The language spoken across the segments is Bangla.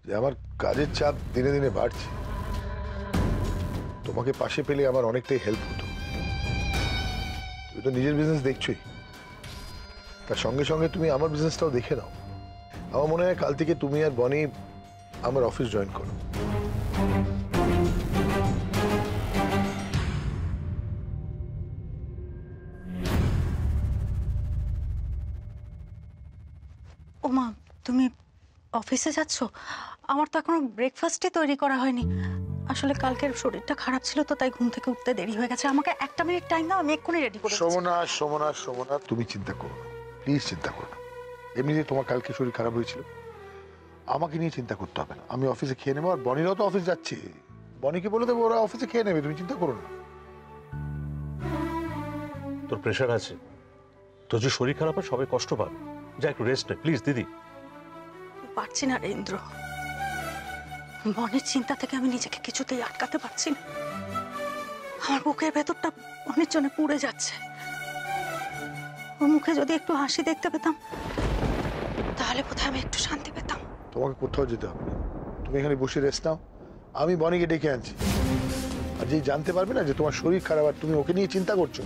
যে আমার কাজের চাপ দিনে দিনে বাড়ছে। তোমাকে পাশে পেলে আমার অনেকটাই হেল্প হতো। তুমি তো নিজের বিজনেস দেখছোই, তার সঙ্গে সঙ্গে তুমি আমার বিজনেসটাও দেখে নাও। আমার মনে হয় কাল থেকে তুমি আর বনি আমার অফিস জয়েন করো। ওমা, তুমি অফিসে যাচ্ছ? আমার তো এখনো ব্রেকফাস্টই তৈরি করা হয়নি। আসলে কালকের শরীরটা খারাপ ছিল তো, তাই ঘুম থেকে উঠতে দেরি হয়ে গেছে। আমাকে একটা মিনিট টাইম দাও, আমি এক্ষুনি রেডি করে দিচ্ছি। সোমনা, তুমি চিন্তা করো না, প্লিজ চিন্তা করো না। এমনিতে তোমার কালকে শরীর খারাপ হয়েছিল, আমাকে নিয়ে চিন্তা করতে হবে না। আমি অফিসে খেয়ে নেবো, আর বনিরাও তো অফিস যাচ্ছে, বনিকে বলে দেবো ওরা অফিসে খেয়ে নেবে, তুমি চিন্তা করো না। তোর প্রেশার আছে, তোর যে শরীর খারাপ হয় সবাই কষ্ট পাবে, যা একটু রেস্ট নে প্লিজ দিদি। পারছি না রে ইন্দ্র, বনের চিন্তা থেকে আমি নিজেকে কিছুতেই আটকাতে পারছি না। আমার বুকের ভেতরটা বনের জন্য পুড়ে যাচ্ছে। ওর মুখে যদি একটু হাসি দেখতে পেতাম, তাহলে বোধহয় আমি একটু শান্তি পেতাম। তোমাকে কোথাও যেতে হবে না, তুমি এখানে বসে রেস্ট নাও, আমি বনিকে ডেকে আনছি। আর যেই জানতে পারবে না যে তোমার শরীর খারাপ আর তুমি ওকে নিয়ে চিন্তা করছো,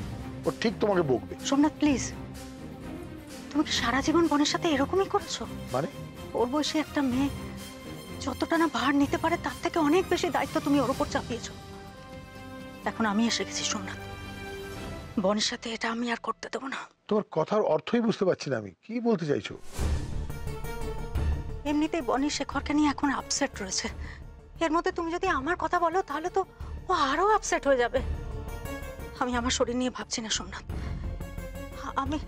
ও ঠিক তোমাকে বকবে। সোমনাথ প্লিজ, তুমি কি সারা জীবন বনের সাথে এরকমই করেছো? মানে ওর বয়সী একটা মেয়ে যতটা না ভার নিতে পারে, তার থেকে অনেক বেশি দায়িত্ব তুমি ওর উপর চাপিয়েছো। এখন আমি এসে গেছি সোমনাথ, বনের সাথে এটা আমি আর করতে দেবো না। তোমার কথার অর্থই বুঝতে পারছি না আমি, কি বলতে চাইছো? এমনিতেই বনি শেখরকে নিয়ে এখন আপসেট রয়েছে, এর মধ্যে তুমি যদি আমার কথা বলো তাহলে তো ও আরো আপসেট হয়ে যাবে। আমি আমার শরীর নিয়ে ভাবছি না সোমনাথ, আমি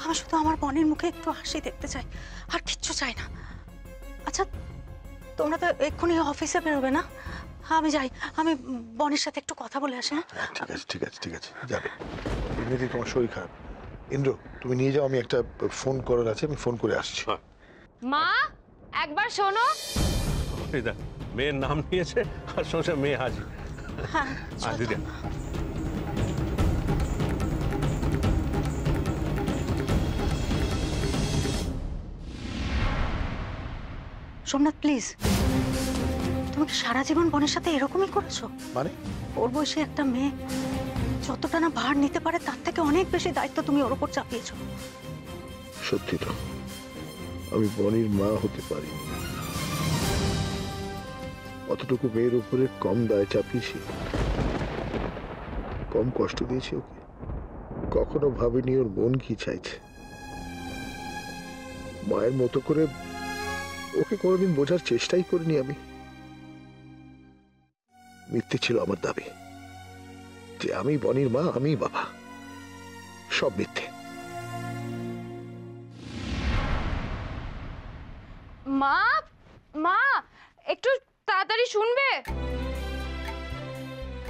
আমি শুধু আমার বনির মুখে একটু হাসি দেখতে চাই, আর কিচ্ছু চাই না। আচ্ছা, তোমরা তো এক্ষুনি অফিসে বেরোবে না? আমি যাই, আমি বনির সাথে একটু কথা বলে আসি। ঠিক আছে যাবে। এমনিতেই তোমার শরীর খারাপ। ইন্দ্র, তুমি নিয়ে যাও, আমি একটা ফোন করার আছে, আমি ফোন করে আসছি। মা একবার শোনো। মেয়ের নাম নিয়েছে আর শুনছে মেয়ে হাজির। হ্যাঁ দিদি সোমনাথ প্লিজ, তুমি কি সারা জীবন বনের সাথে এরকমই করেছো? মানে ওর বয়সী একটা মেয়ে যতটা না ভার নিতে পারে, তার থেকে অনেক বেশি দায়িত্ব তুমি ওর উপর চাপিয়েছো। সত্যি তো, আমি বনির মা হতে পারি, অতটুকু মেয়ের উপরে কম দায় চাপিয়েছি, কম কষ্ট দিয়েছি ওকে। কখনো ভাবিনি ওর মন কি চাইছে। মায়ের মতো করে ওকে কোনোদিন বোঝার চেষ্টাই করিনি আমি। মিথ্যে ছিল আমার দাবি যে আমি বনির মা, আমি বাবা, সব মিথ্যে। মা মা একটু তাড়াতাড়ি শুনবে?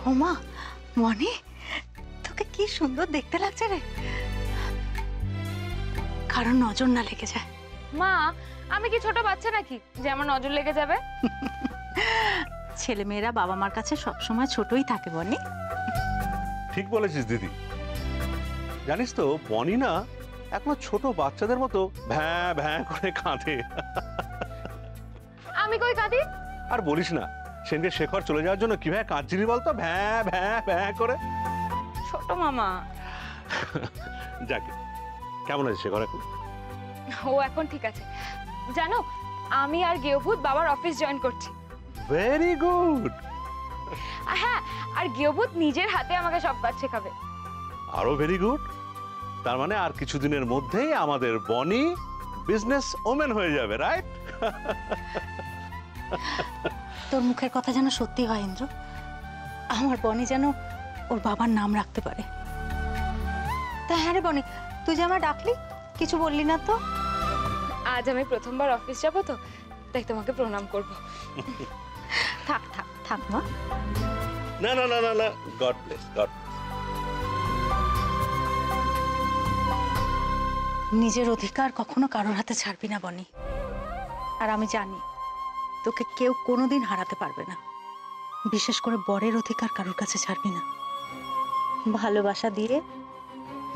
ওমা বনি, তোকে কি সুন্দর দেখতে লাগছে রে, কারণ নজর না লেগে যায়। মা আমি কি ছোট বাচ্চা নাকি যে আমার নজর লেগে যাবে? ছেলে মেয়েরা বাবা মার কাছে সবসময় ছোটই থাকে বনি। ঠিক বলেছিস দিদি। জানিস তো বনি না এখনো ছোট বাচ্চাদের মতো ভ্যাঁ ভ্যাঁ করে কাঁদে। আমি কই কাঁদি? আর বলিস না, সেদিন শেখর চলে যাওয়ার জন্য কিভাবে কাঁদছিলি বলতো, ভ্যাঁ ভ্যাঁ ভ্যাঁ করে। ছোট মামা। যাকে কেমন আছে শেখর এখন? ও এখন ঠিক আছে। জানো আমি আর গেয়ভূত বাবার অফিস জয়েন করছি। Very good. হ্যাঁ, আর গেয়ভূত নিজের হাতে আমাকে সব কাজ শেখাবে। আরো ভেরি গুড। তার মানে আর কিছুদিনের মধ্যেই আমাদের বনি বিজনেস ওমেন হয়ে যাবে, রাইট? তোর মুখের কথা যেন সত্যি হয় ইন্দ্র, আমার বনি যেন ওর বাবার নাম রাখতে পারে। তা হ্যাঁ রে বনি, তুই যে আমার ডাকলি, কিছু বললি না তো? আজ আমি প্রথমবার অফিস যাব তো, তাই তোমাকে প্রণাম করব। থাক থাক থাক মা। না না না না না, গড ব্লেস, গড। নিজের অধিকার কখনো কারোর হাতে ছাড়বি না বনি, আর আমি জানি তোকে কেউ কোনোদিন হারাতে পারবে না। বিশেষ করে বরের অধিকার কারোর কাছে ছাড়বি না। ভালোবাসা দিয়ে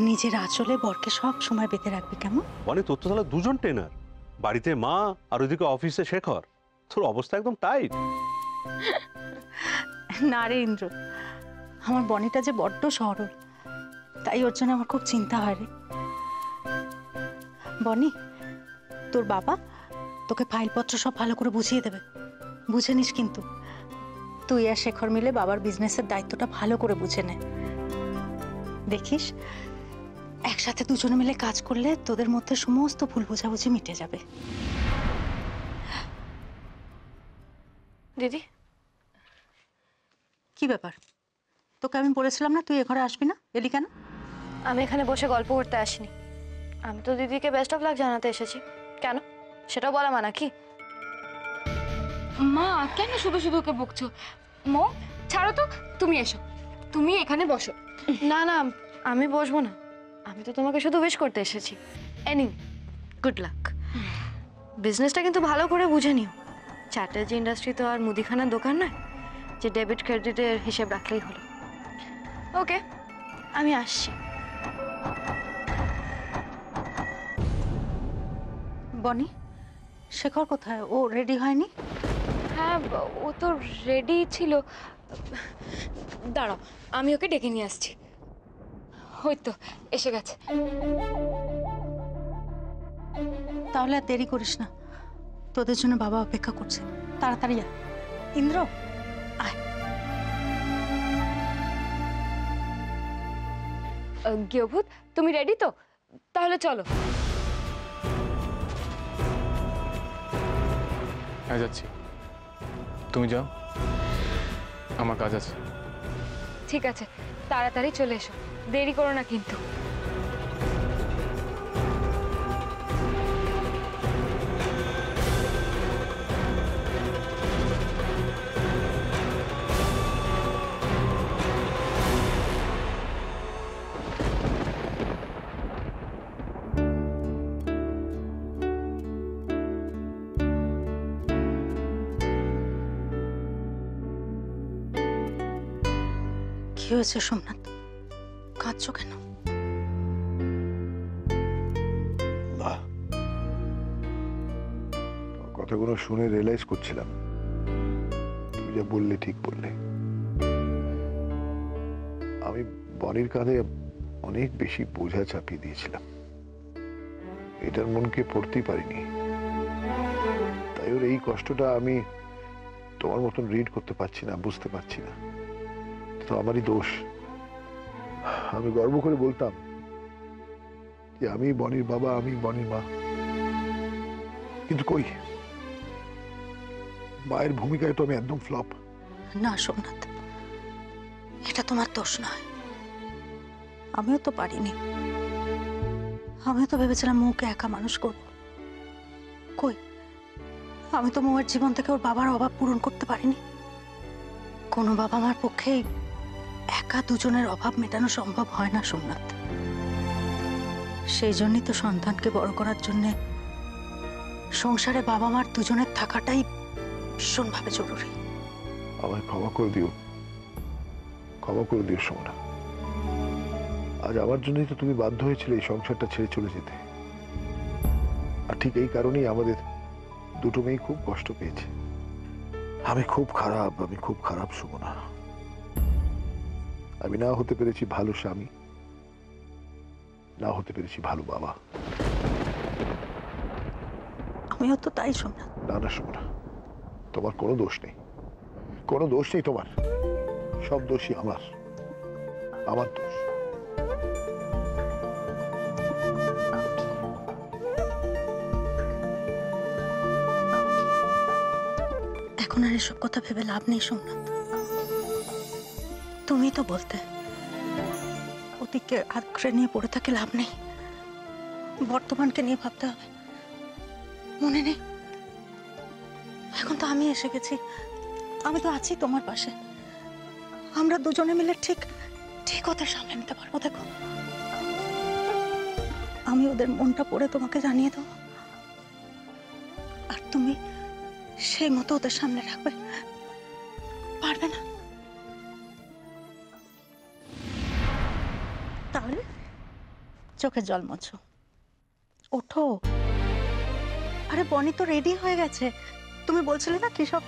নিজের আঁচলে বরকে সব সময় বেঁধে রাখবি, কেমন? বনি তোর তো তাহলে দুজন ট্রেনার, বাড়িতে মা আর ওইদিকে অফিসে শেখর। তোর অবস্থা একদম টাইট। না রে ইন্দ্র, আমার বনিটা যে বড্ড সরল, তাই ওর জন্য আমার খুব চিন্তা হয় রে। বনি, তোর বাবা তোকে ফাইলপত্র সব ভালো করে বুঝিয়ে দেবে, বুঝে নিস কিন্তু। তুই আর শেখর মিলে বাবার বিজনেসের দায়িত্বটা ভালো করে বুঝে নে। দেখিস একসাথে দুজনে মিলে কাজ করলে তোদের মধ্যে সমস্ত ভুল বোঝাবুঝি মিটে যাবে। দিদি, কি ব্যাপার, তোকে আমি বলেছিলাম না তুই এ ঘরে আসবি না, এলি কেন? আমি এখানে বসে গল্প করতে আসিনি, আমি তো দিদিকে বেস্ট অফ লাক জানাতে এসেছি। কেন, সেটাও বলা মানা কি? মা কেন শুধু শুধু ওকে বকছো? মো ছাড়ো তো, তুমি এসো, তুমি এখানে বসো। না না, আমি বসবো না, আমি তো তোমাকে শুধু উইশ করতে এসেছি। Any good luck. বিজনেসটা কিন্তু ভালো করে বুঝে নিও। চ্যাটার্জি ইন্ডাস্ট্রি তো আর মুদিখানার দোকান নয় যে ডেবিট ক্রেডিটের হিসেব রাখলেই হলো। ওকে, আমি আসছি। বনি, শেখর কোথায়? ও রেডি হয়নি? হ্যাঁ, ও তো রেডি ছিল। দাঁড়াও, আমি ওকে ডেকে নিয়ে আসছি। ওই তো এসে গেছে। তাহলে আর দেরি করিস না, তোদের জন্য বাবা অপেক্ষা করছে, তাড়াতাড়ি আয়। ইন্দ্র আয়। গেভূত, তুমি রেডি তো? তাহলে চলো। হ্যাঁ যাচ্ছি, তুমি যাও, আমার কাজ আছে। ঠিক আছে, তাড়াতাড়ি চলে এসো, দেরি করো না কিন্তু। কি হয়েছে সোমনাথ, কাঁদছো কেন? না, তোমার কথাগুলো শুনে রিয়েলাইজ করছিলাম তুমি যা বললে ঠিক বললে। আমি বনির কাঁধে অনেক বেশি বোঝা চাপিয়ে দিয়েছিলাম, এটার মনকে পড়তেই পারিনি। তাই ওর এই কষ্টটা আমি তোমার মতন রিড করতে পারছি না, বুঝতে পারছি না। তো আমারই দোষ। আমি গর্ব করে বলতাম যে আমি বনির বাবা, আমি বনির মা, কিন্তু কই, মায়ের ভূমিকায় তো আমি একদম ফ্লপ। না সোমনাথ, এটা তোমার দোষ নয়, আমিও তো পারিনি। আমিও তো ভেবেছিলাম মৌকে একা মানুষ করব, কই, আমি তো মৌয়ের জীবন থেকে ওর বাবার অভাব পূরণ করতে পারিনি। কোনো বাবা মার পক্ষে একা দুজনের অভাব মেটানো সম্ভব হয় না সোমনাথ। সেই জন্যই তো সন্তানকে বড় করার জন্য সংসারে বাবা মার দুজনের থাকাটাই ভীষণভাবে জরুরি। আমায় ক্ষমা করে দিও, ক্ষমা করে দিও সোমনা। আজ আমার জন্যই তো তুমি বাধ্য হয়েছিলে এই সংসারটা ছেড়ে চলে যেতে, আর ঠিক এই কারণেই আমাদের দুটো মেয়ে খুব কষ্ট পেয়েছে। আমি খুব খারাপ সুমনা। আমি না হতে পেরেছি ভালো স্বামী, না হতে পেরেছি ভালো বাবা। আমিও তো তাই সোমনাথ। না না সুমনা, তোমার কোনো দোষ নেই, কোনো দোষ নেই তোমার, সব দোষই আমার, আমার দোষ। এখন আর এসব কথা ভেবে লাভ নেই সোমনাথ। তুমি তো বলতে অতীতকে আঁকড়ে নিয়ে পড়ে থাকে লাভ নেই, বর্তমানকে নিয়ে ভাবতে হবে, মনে নেই? এখন তো আমি এসে গেছি, আমি তো আছি তোমার পাশে, আমরা দুজনে মিলে ঠিক ঠিক ওদের সামলে নিতে পারবো। দেখো, আমি ওদের মনটা পড়ে তোমাকে জানিয়ে দেবো, আর তুমি সেই মতো ওদের সামনে রাখবে, পারবে না? তাহলে চোখে জল মোছো, ওঠো। আরে বনি তো রেডি হয়ে গেছে, তুমি বলছিলে না কি সব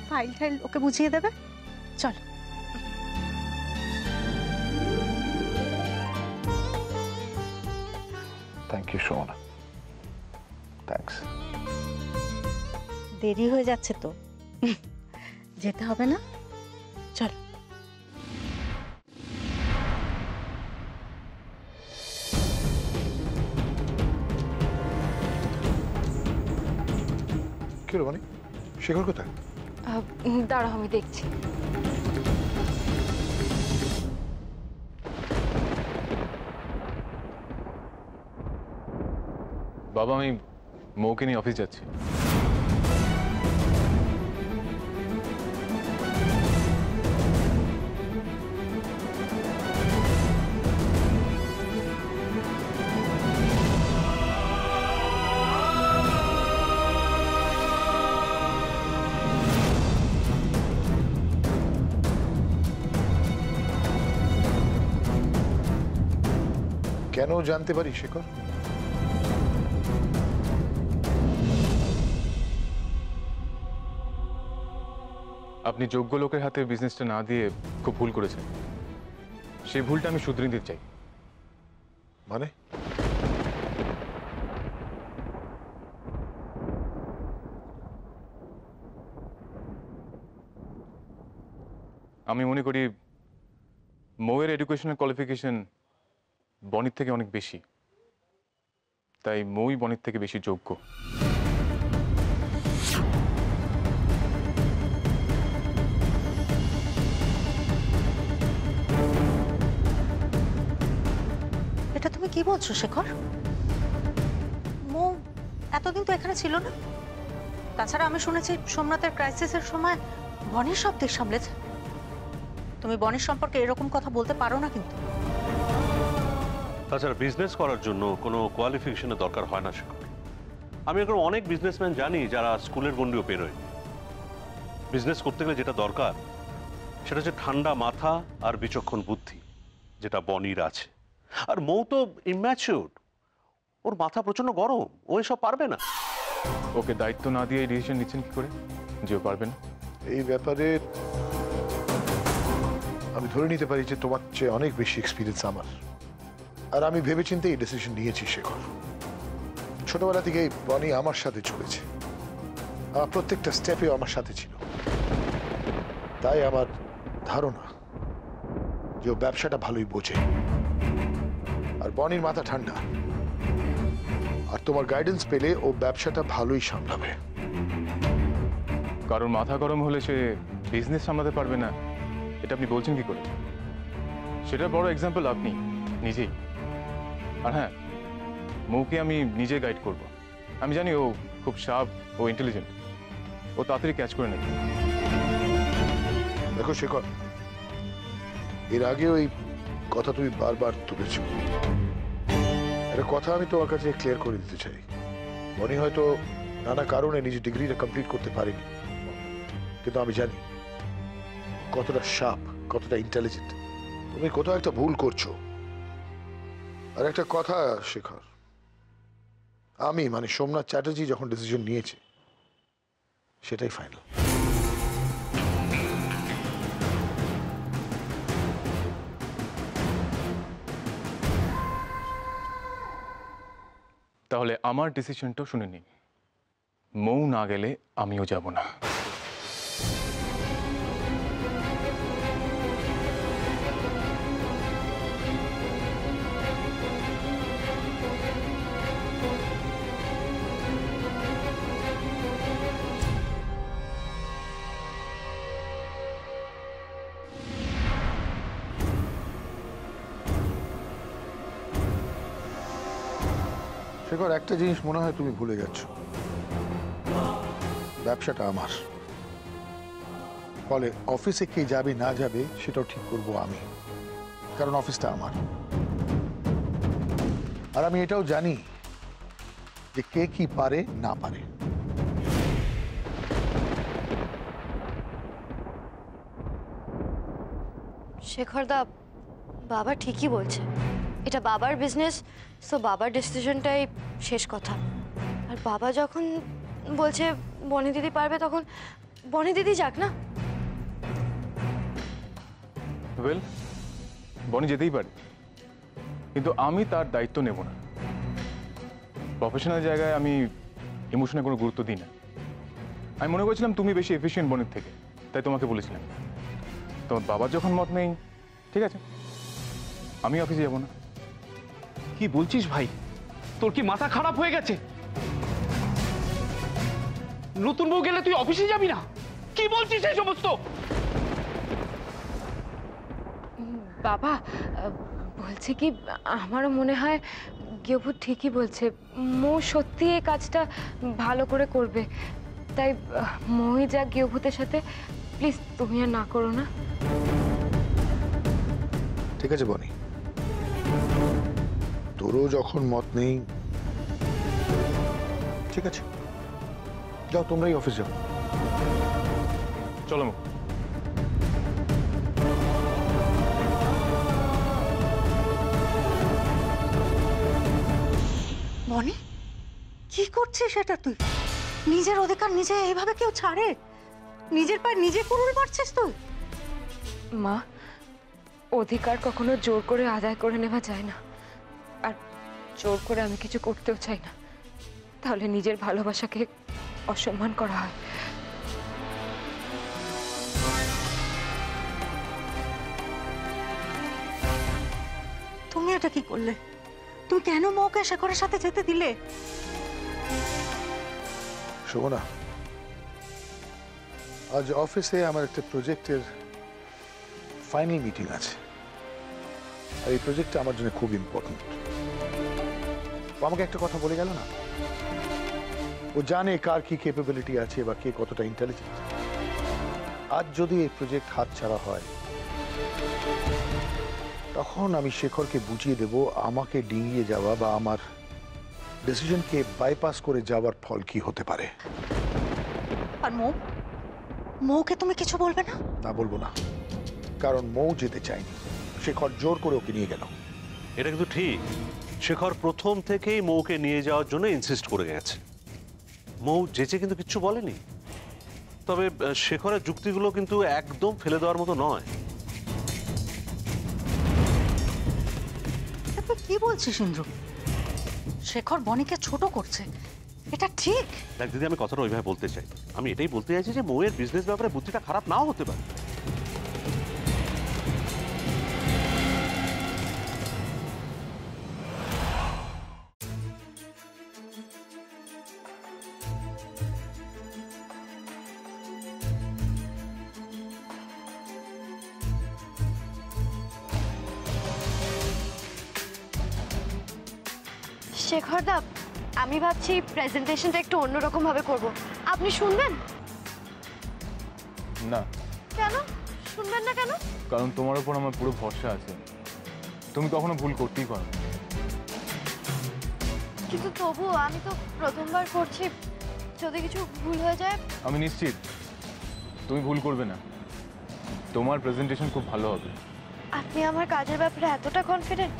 ফাইল টাইল ওকে বুঝিয়ে দেবে, চল। Thank you Sumana, thanks. দেরি হয়ে যাচ্ছে তো, যেতে হবে না? চল। কি হলো মানে, শেখর কোথায়? দাঁড়াও আমি দেখছি। বাবা আমি মৌকে নিয়ে অফিস যাচ্ছি। কেন জানতে পারি শেখর? আপনি যোগ্য লোকের হাতে বিজনেসটা না দিয়ে খুব ভুল করেছেন। সেই ভুলটা আমি শুধরে দিতে চাই। মানে আমি মনে করি মৌয়ের এডুকেশনাল কোয়ালিফিকেশন বনির থেকে অনেক বেশি, তাই মৌই বনির থেকে বেশি যোগ্য। এটা তুমি কি বলছো শেখর? মৌ এতদিন তো এখানে ছিল না। তাছাড়া আমি শুনেছি সোমনাথের ক্রাইসিসের সময় বনির সব দিক সামলেছে। তুমি বনির সম্পর্কে এরকম কথা বলতে পারো না কিন্তু। তাছাড়া বিজনেস করার জন্য কোনো কোয়ালিফিকেশনের দরকার হয় না শেখর। আমি এখন অনেক বিজনেসম্যান জানি যারা স্কুলের গণ্ডিও পেরোয়। বিজনেস করতে গেলে যেটা দরকার সেটা হচ্ছে ঠান্ডা মাথা আর বিচক্ষণ বুদ্ধি, যেটা বনির আছে। আর মৌ তো ইম্যাচিউর, ওর মাথা প্রচন্ড গরম, ও এসব পারবে না। ওকে দায়িত্ব না দিয়ে এই ডিসিশন নিচ্ছেন কি করে যে ও পারবে না? এই ব্যাপারে আমি ধরে নিতে পারি যে তোমার চেয়ে অনেক বেশি এক্সপিরিয়েন্স আমার। আর আমি ভেবেচিন্তে এই ডিসিশন নিয়েছি শেখর। ছোটবেলা থেকেই বনি আমার সাথে চলেছে, আমার প্রত্যেকটা স্টেপে আমার সাথে ছিল। তাই আমার ধারণা যে ও ব্যবসাটা ভালোই বোঝে। আর বনির মাথা ঠান্ডা, আর তোমার গাইডেন্স পেলে ও ব্যবসাটা ভালোই সামলাবে। কারণ মাথা গরম হলে সে বিজনেস সামলাতে পারবে না, এটা আপনি বলছেন কি করে? সেটার বড় এক্সাম্পল আপনি নিজেই। আর হ্যাঁ, মৌকে আমি নিজে গাইড করব। আমি জানি ও খুব শার্প, ও ইন্টেলিজেন্ট, ও তাড়াতাড়ি ক্যাচ করে নেবে। দেখো শেখর, এর আগেও এই কথা তুমি বারবার তুলেছ। একটা কথা আমি তোমার কাছে ক্লিয়ার করে দিতে চাই। বনি হয়তো নানা কারণে নিজের ডিগ্রিটা কমপ্লিট করতে পারেনি, কিন্তু আমি জানি কতটা শার্প, কতটা ইন্টেলিজেন্ট। তুমি কোথাও একটা ভুল করছো। আর একটা কথা শেখর, আমি মানে সোমনাথ চ্যাটার্জি যখন ডিসিশন নিয়েছে সেটাই ফাইনাল। তাহলে আমার ডিসিশনটাও শুনে নিন, মৌ না গেলে আমিও যাব না। শেখর, একটা জিনিস মনে হয় তুমি ভুলে গেছো, ব্যবসাটা আমার। ফলে অফিসে কে যাবে না যাবে সেটাও ঠিক করব আমি, কারণ অফিসটা আমার। আর আমি এটাও জানি যে কে কি পারে না পারে। শেখরদা, বাবা ঠিকই বলছে, এটা বাবার বিজনেস, তো বাবার ডিসিশনটাই শেষ কথা। আর বাবা যখন বলছে বনি দিদি পারবে তখন বনি দিদি যাক না। ওয়েল, বনি যেতেই পারে, কিন্তু আমি তার দায়িত্ব নেব না। প্রফেশনাল জায়গায় আমি ইমোশনে কোনো গুরুত্ব দিই না। আমি মনে করেছিলাম তুমি বেশি এফিশিয়েন্ট বনির থেকে, তাই তোমাকে বলেছিলাম। তোমার বাবার যখন মত নেই, ঠিক আছে, আমি অফিসে যাব না। কি বলছিস ভাই? তোর কি মাথা খারাপ হয়ে গেছে? নতুন বউ গেলে তুই অফিসে যাবি না? কি বলছিস এই সমস্ত? বাবা বলছে কি, আমারও মনে হয় গেবু ঠিকই বলছে। মৌ সত্যি এই কাজটা ভালো করে করবে, তাই মৌই যা গেবুতের সাথে। প্লিজ তুমি আর না করো না। ঠিক আছে বনি, তোরও যখন মত নেই, ঠিক আছে, যাও তোমরাই অফিস যাও। চলো মৌ। বনি, কি করছিস এটা তুই? নিজের অধিকার নিজে এইভাবে কেউ ছাড়ে? নিজের পায়ে নিজে কুড়ুল মারছিস তুই। মা, অধিকার কখনো জোর করে আদায় করে নেওয়া যায় না, আর জোর করে আমি কিছু করতেও চাই না, তাহলে নিজের ভালোবাসাকে অসম্মান করা হয়। তুমি এটা কি করলে? তুমি কেন মৌকে শেখরের সাথে যেতে দিলে? শোভনা, আজ অফিসে আমার একটা প্রজেক্টের ফাইনাল মিটিং আছে, আর এই প্রজেক্টটা আমার জন্য খুব ইম্পর্টেন্ট। ও আমাকে একটা কথা বলে গেল না, ও জানে কার কি ক্যাপাবিলিটি আছে বা কে কতটা ইন্টেলিজেন্ট। আজ যদি এই প্রজেক্ট হাতছাড়া হয়, তখন আমি শেখরকে বুঝিয়ে দেব আমাকে ডিঙিয়ে যাওয়া বা আমার ডিসিশনকে বাইপাস করে যাওয়ার ফল কি হতে পারে। আর মৌকে তুমি কিছু বলবে না? না, বলবো না, কারণ মৌ যেতে চায়নি, শেখর জোর করে ওকে নিয়ে গেল। এটা কিন্তু ঠিক, শেখর প্রথম থেকেই মৌকে নিয়ে যাওয়ার জন্য ইনসিস্ট করে গেছে। মৌ যেচে কিন্তু কিচ্ছু বলেনি। তবে শেখরের যুক্তিগুলো কিন্তু একদম ফেলে দেওয়ার মতো নয়। তুই কি বলছিস ইন্দ্র? শেখর বনিকে ছোট করছে, এটা ঠিক? দেখ দিদি, আমি কথাটা ওইভাবে বলতে চাই। আমি এটাই বলতে চাইছি যে মৌয়ের বিজনেস ব্যাপারে বুদ্ধিটা খারাপ নাও হতে পারে। শেখর দা, আমি ভাবছি প্রেজেন্টেশনটা একটু অন্যরকম ভাবে করব। আপনি শুনবেন? না। কেন শুনবেন না? কেন? কারণ তোমার উপর আমার পুরো ভরসা আছে, তুমি কখনো ভুল করতেই পারো। কিন্তু তবুও আমি তো প্রথমবার করছি, যদি কিছু ভুল হয়ে যায়। আমি নিশ্চিত তুমি ভুল করবে না, তোমার প্রেজেন্টেশন খুব ভালো হবে। আপনি আমার কাজের ব্যাপারে এতটা কনফিডেন্ট?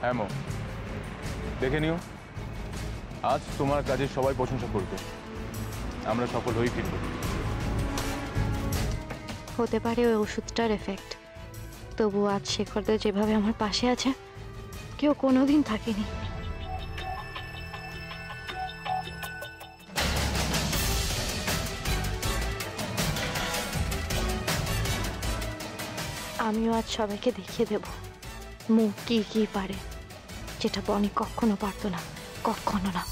হ্যাঁ মৌ, দেখে নিও, আজ তোমার কাজের সবাই প্রশংসা করবে, আমরা সফল হয়েই ফিরব। হতে পারে ওই ওষুধটার এফেক্ট, তবু আজ শেখরদের যেভাবে আমার পাশে আছে কেউ কোনোদিন থাকেনি। আমিও আজ সবাইকে দেখিয়ে দেব মুখ কি কি পারে, যেটা বনি কখনো পারতো না, কখনো না।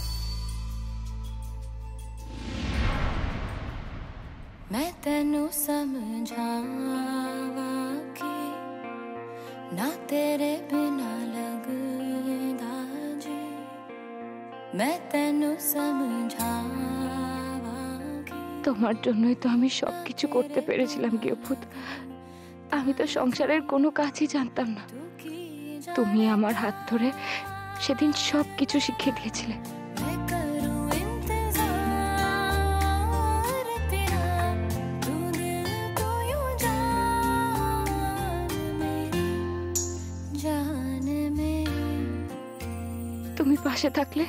मैं तेनू समझावा कि ना तेरे बिना लगदा जी, मैं तेनू समझावा कि তোমার জন্যই তো আমি সবকিছু করতে পেরেছিলাম গেবুত। আমি তো সংসারের কোনো কাজই জানতাম না, তুমি আমার হাত ধরে সেদিন সবকিছু শিখিয়ে দিয়েছিলে। मैं करूं इंतजार तेरा, तू दिल को यूं जान मेरी, जान मेरी। তুমি পাশে থাকলে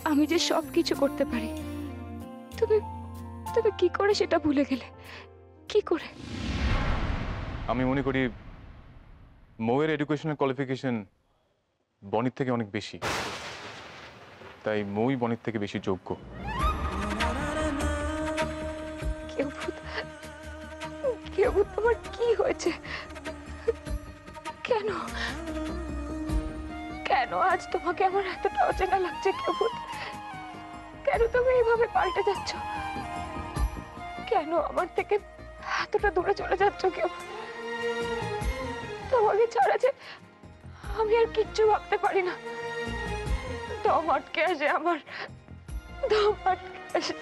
আমি যে সবকিছু করতে পারি, তুমি তুমি কি করে সেটা ভুলে গেলে? কি করে? আমি মনে করি মৌয়ের এডুকেশনাল কোয়ালিফিকেশন বনির থেকে অনেক বেশি, তাই মৌই বনির থেকে বেশি যোগ্য। কেউ তোমার কি হয়েছে? কেন কেন আজ তোমাকে আমার এতটা অচেনা লাগছে? কেন তুমি এইভাবে পাল্টে যাচ্ছ? কেন আমার থেকে এতটা দূরে চলে যাচ্ছ? তোমাকে ছাড়া যে আমি আর কিচ্ছু ভাবতে পারি না। দম আটকে আসে আমার, দম আটকে আসে।